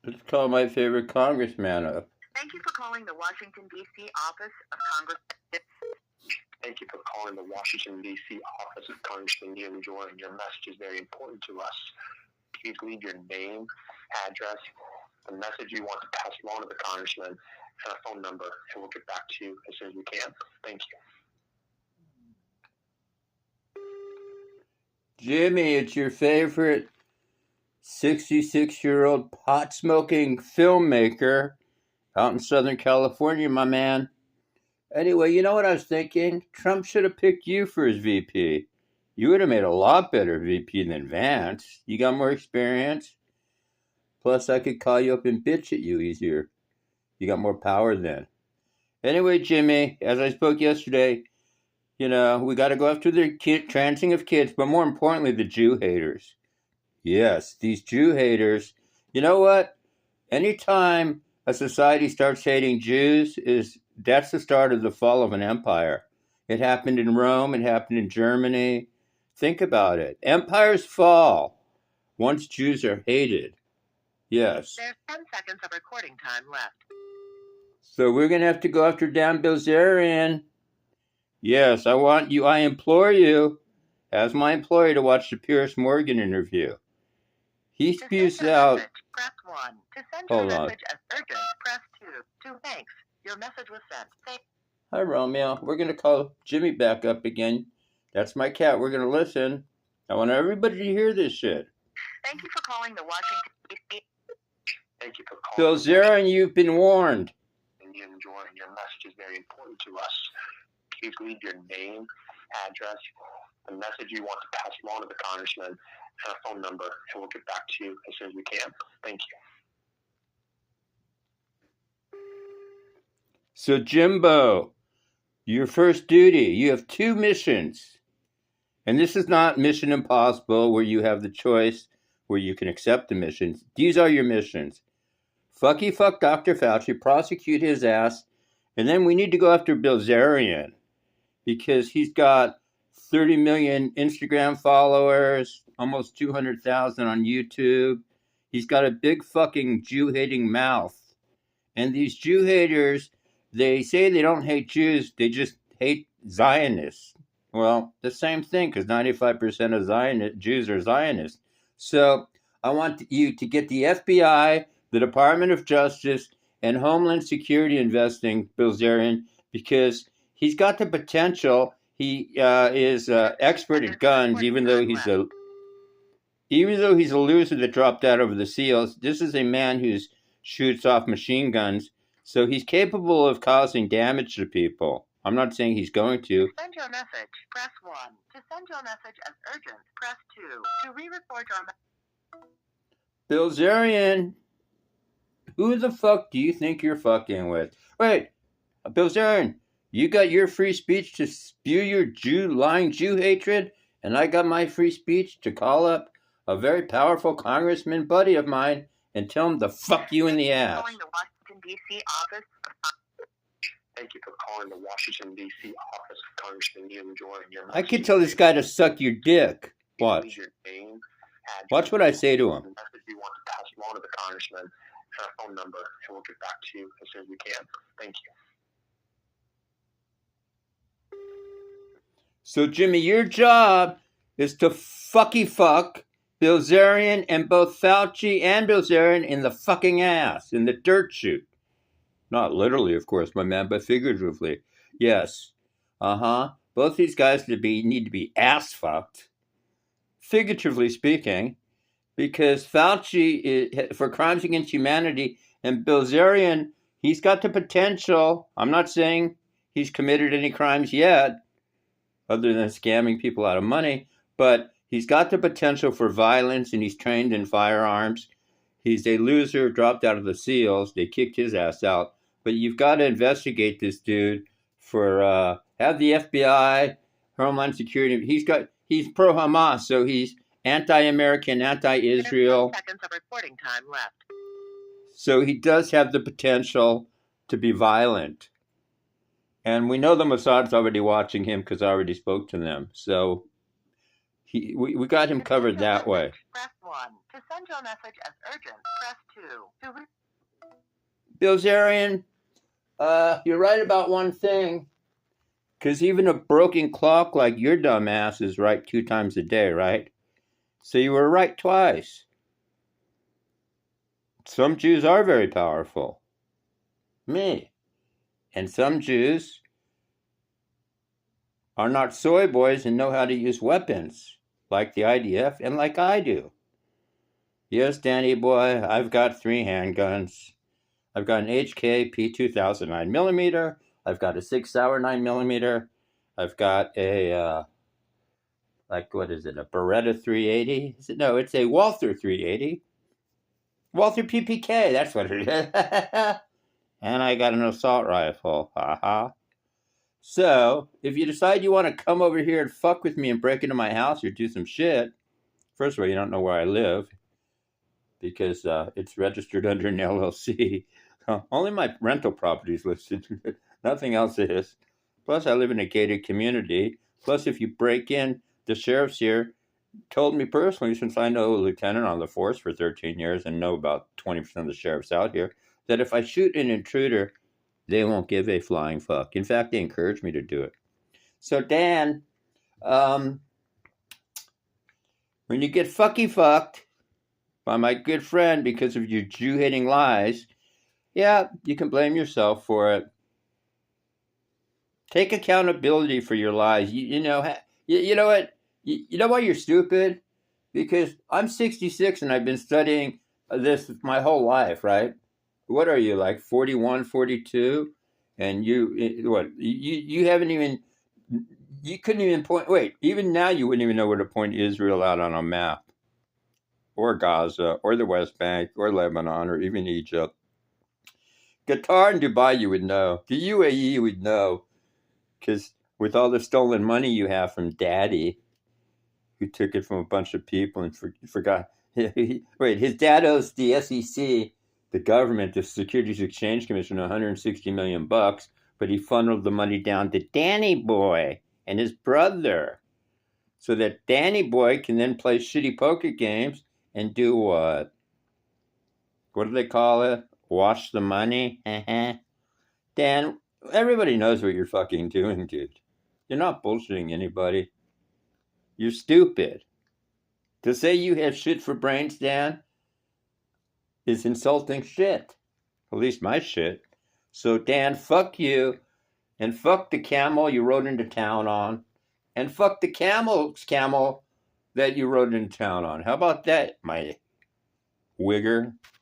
Let's call my favorite congressman up. Thank you for calling the Washington, D.C. office of Congress. Thank you for calling the Washington, D.C. office of Congressman Neil Jordan. Your message is very important to us. Please leave your name, address, the message you want to pass along to the congressman, and a phone number, and we'll get back to you as soon as we can. Thank you. Jimmy, it's your favorite 66-year-old pot-smoking filmmaker out in Southern California, my man. Anyway, you know what I was thinking? Trump should have picked you for his VP. You would have made a lot better VP than Vance. You got more experience. Plus, I could call you up and bitch at you easier. You got more power then. Anyway, Jimmy, as I spoke yesterday, we got to go after the transing of kids, but more importantly, the Jew haters. Yes, these Jew haters. You know what? Anytime a society starts hating Jews, that's the start of the fall of an empire. It happened in Rome. It happened in Germany. Think about it. Empires fall once Jews are hated. Yes. There's 10 seconds of recording time left. So we're going to have to go after Dan Bilzerian. Yes, I implore you, as my employee, to watch the Piers Morgan interview. He spews out... Press 1. To send Hold your on. message as urgent, press 2. Thanks. Your message was sent. Hi, Romeo. We're going to call Jimmy back up again. That's my cat. We're going to listen. I want everybody to hear this shit. Thank you for calling the Washington, D.C. Thank you for calling. Bilzerian, you've been warned. Your message is very important to us. Please leave your name, address, the message you want to pass along to the congressman, and a phone number, and we'll get back to you as soon as we can. Thank you. So, Jimbo, your first duty, you have 2 missions. And this is not Mission Impossible where you have the choice where you can accept the missions. These are your missions. Fuck Dr. Fauci, prosecute his ass, and then we need to go after Bilzerian because he's got 30 million Instagram followers, almost 200,000 on YouTube. He's got a big fucking Jew-hating mouth. And these Jew haters, they say they don't hate Jews, they just hate Zionists. Well, the same thing, because 95% of Jews are Zionists. So I want you to get the FBI, the Department of Justice, and Homeland Security investing Bilzerian, because he's got the potential. He is expert at guns, even though he's a loser that dropped out over the SEALs. This is a man who shoots off machine guns, so he's capable of causing damage to people. I'm not saying he's going to. To send your message, press 1. To send your message as urgent, press 2. To re-record your message. Bilzerian, who the fuck do you think you're fucking with? Wait, Bilzerian, you got your free speech to spew your lying Jew hatred, and I got my free speech to call up a very powerful congressman buddy of mine and tell him to fuck you in the ass. Calling the Washington, D.C. office. Thank you for calling the Washington, D.C. office of Congressman Neil Jordan. I could tell this guy to suck your dick. Watch. Watch what I say to him. The message you want to pass along to the congressman, and a phone number, and we'll get back to you as soon as we can. Thank you. So, Jimmy, your job is to fuck Bilzerian and both Fauci and Bilzerian in the fucking ass, in the dirt chute. Not literally, of course, my man, but figuratively. Yes. Both these guys need to be ass fucked, figuratively speaking, because Fauci, for crimes against humanity, and Bilzerian, he's got the potential. I'm not saying he's committed any crimes yet, other than scamming people out of money, but he's got the potential for violence, and he's trained in firearms. He's a loser, dropped out of the SEALs. They kicked his ass out. But you've got to investigate this dude for, have the FBI, Homeland Security. He's pro-Hamas, so he's anti-American, anti-Israel. 10 seconds of recording time left. So he does have the potential to be violent. And we know the Mossad's already watching him because I already spoke to them. So we got him covered that way. Press 1. To send your message as urgent, press Bilzerian, you're right about one thing. Because even a broken clock like your dumb ass is right 2 times a day, right? So you were right twice. Some Jews are very powerful. Me. And some Jews are not soy boys and know how to use weapons, like the IDF and like I do. Yes, Danny boy, I've got 3 handguns. I've got an HK P2000 9mm. I've got a 6 Sauer 9mm. I've got a, what is it, a Beretta 380? Is it? No, it's a Walther 380. Walther PPK, that's what it is. And I got an assault rifle. Haha. So, if you decide you want to come over here and fuck with me and break into my house or do some shit, first of all, you don't know where I live because it's registered under an LLC. Only my rental property is listed. Nothing else is. Plus, I live in a gated community. Plus, if you break in, the sheriff's here told me personally, since I know a lieutenant on the force for 13 years and know about 20% of the sheriffs out here, that if I shoot an intruder, they won't give a flying fuck. In fact, they encourage me to do it. So, Dan, when you get fucked by my good friend because of your Jew-hating lies, yeah, you can blame yourself for it. Take accountability for your lies. You know what? You know why you're stupid? Because I'm 66 and I've been studying this my whole life, right? What are you, like 41, 42? And you haven't even, you couldn't even point, wait, even now you wouldn't even know where to point Israel out on a map, or Gaza, or the West Bank, or Lebanon, or even Egypt. Qatar and Dubai you would know. The UAE you would know. Because with all the stolen money you have from Daddy, who took it from a bunch of people and forgot. Wait, his dad owes the SEC, the government, the Securities Exchange Commission, $160 million, but he funneled the money down to Danny Boy and his brother, so that Danny Boy can then play shitty poker games and do what? What do they call it? Wash the money? Dan, everybody knows what you're fucking doing, dude. You're not bullshitting anybody. You're stupid. To say you have shit for brains, Dan, is insulting shit. At least my shit. So, Dan, fuck you, and fuck the camel you rode into town on, and fuck the camel that you rode into town on. How about that, my wigger?